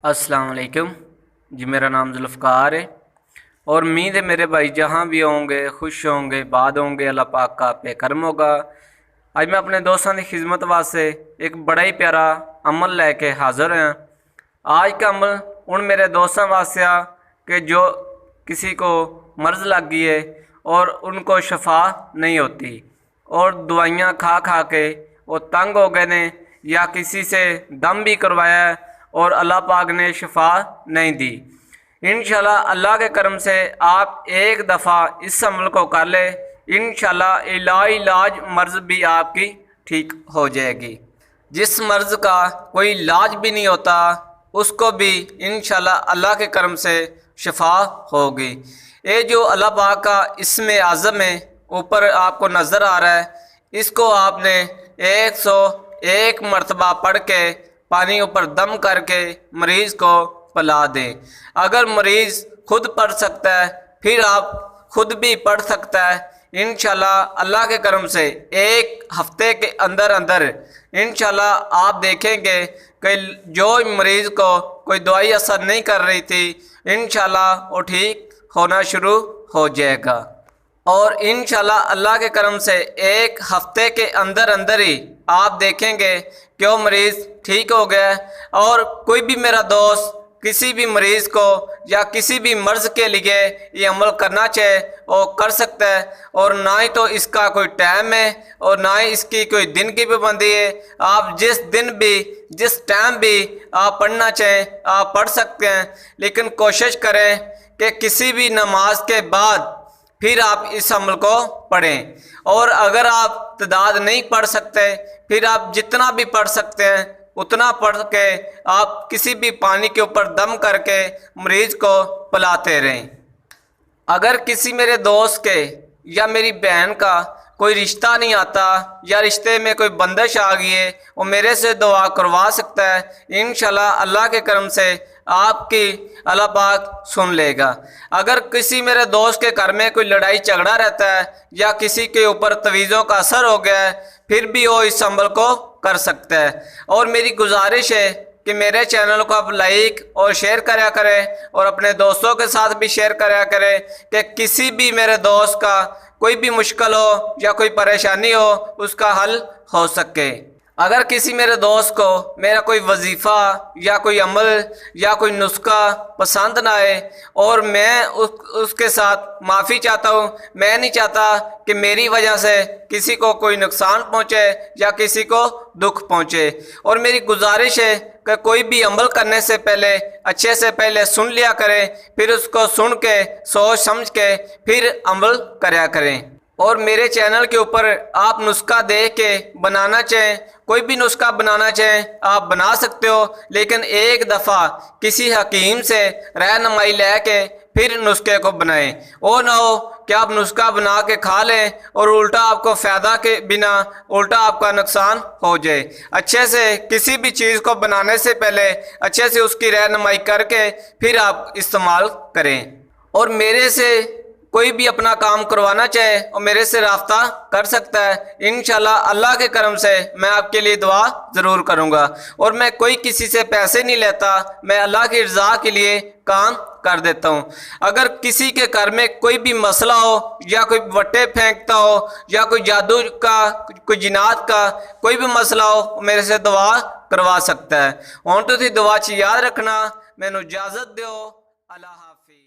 अस्सलाम वालेकुम जी। मेरा नाम जुल्फ़कार है और उम्मीद है मेरे भाई जहाँ भी होंगे खुश होंगे, बाद होंगे, अल्लाह पाक का पे करम होगा। आज मैं अपने दोस्तों की खिदमत वास्ते एक बड़ा ही प्यारा अमल लेके हाज़िर हैं। आज का अमल उन मेरे दोस्तों वास्ते आ कि जो किसी को मर्ज़ लग गई है और उनको शफा नहीं होती और दवाइयाँ खा खा के वो तंग हो गए ने, या किसी से दम भी करवाया है और अल्लाह पाक ने शफा नहीं दी। इंशाल्लाह अल्लाह के करम से आप एक दफ़ा इस अमल को कर ले, इंशाल्लाह इलाज मर्ज़ भी आपकी ठीक हो जाएगी। जिस मर्ज़ का कोई इलाज भी नहीं होता उसको भी इंशाल्लाह अल्लाह के करम से शफा होगी। ये जो अल्लाह पाक का इसमें आज़म है ऊपर आपको नज़र आ रहा है, इसको आपने 101 मरतबा पढ़ के पानी ऊपर दम करके मरीज़ को पिला दें। अगर मरीज़ खुद पढ़ सकता है फिर आप खुद भी पढ़ सकता है। इंशाल्लाह अल्लाह के करम से एक हफ्ते के अंदर अंदर इंशाल्लाह आप देखेंगे कि जो मरीज़ को कोई दवाई असर नहीं कर रही थी इंशाल्लाह वो ठीक होना शुरू हो जाएगा। और इंशाल्लाह अल्लाह के करम से एक हफ्ते के अंदर अंदर ही आप देखेंगे कि वो मरीज़ ठीक हो गया। और कोई भी मेरा दोस्त किसी भी मरीज़ को या किसी भी मर्ज़ के लिए ये अमल करना चाहे वो कर सकता है, और ना ही तो इसका कोई टाइम है और ना ही इसकी कोई दिन की पाबंदी है। आप जिस दिन भी जिस टाइम भी आप पढ़ना चाहें आप पढ़ सकते हैं, लेकिन कोशिश करें कि किसी भी नमाज के बाद फिर आप इस अमल को पढ़ें। और अगर आप तादाद नहीं पढ़ सकते फिर आप जितना भी पढ़ सकते हैं उतना पढ़ के आप किसी भी पानी के ऊपर दम करके मरीज़ को पिलाते रहें। अगर किसी मेरे दोस्त के या मेरी बहन का कोई रिश्ता नहीं आता या रिश्ते में कोई बंदिश आ गई है, वो मेरे से दुआ करवा सकता है। इंशाल्लाह अल्लाह के करम से आपकी अल्लाह पाक सुन लेगा। अगर किसी मेरे दोस्त के घर में कोई लड़ाई झगड़ा रहता है या किसी के ऊपर तवीज़ों का असर हो गया है फिर भी वो इस अमल को कर सकता है। और मेरी गुजारिश है कि मेरे चैनल को आप लाइक और शेयर करा करें और अपने दोस्तों के साथ भी शेयर करा करें कि किसी भी मेरे दोस्त का कोई भी मुश्किल हो या कोई परेशानी हो उसका हल हो सके। अगर किसी मेरे दोस्त को मेरा कोई वजीफ़ा या कोई अमल या कोई नुस्खा पसंद ना आए और मैं उसके साथ माफ़ी चाहता हूँ, मैं नहीं चाहता कि मेरी वजह से किसी को कोई नुकसान पहुँचे या किसी को दुख पहुँचे। और मेरी गुजारिश है कि कोई भी अमल करने से पहले अच्छे से पहले सुन लिया करें, फिर उसको सुन के सोच समझ के फिर अमल करा करें। और मेरे चैनल के ऊपर आप नुस्खा देख के बनाना चाहें, कोई भी नुस्खा बनाना चाहें आप बना सकते हो, लेकिन एक दफ़ा किसी हकीम से रहनुमाई लेके फिर नुस्खे को बनाएं। वो ना हो कि आप नुस्खा बना के खा लें और उल्टा आपको फ़ायदा के बिना उल्टा आपका नुकसान हो जाए। अच्छे से किसी भी चीज़ को बनाने से पहले अच्छे से उसकी रहनुमाई करके फिर आप इस्तेमाल करें। और मेरे से कोई भी अपना काम करवाना चाहे और मेरे से राब्ता कर सकता है। इंशाल्लाह अल्लाह के करम से मैं आपके लिए दुआ ज़रूर करूँगा। और मैं कोई किसी से पैसे नहीं लेता, मैं अल्लाह की रज़ा के लिए काम कर देता हूँ। अगर किसी के घर में कोई भी मसला हो या कोई वट्टे फेंकता हो या कोई जादू का कोई जिनात का कोई भी मसला हो मेरे से दुआ करवा सकता है। और तो दुआ च याद रखना, मैनू इजाज़त दो। अल्लाह हाफिज़।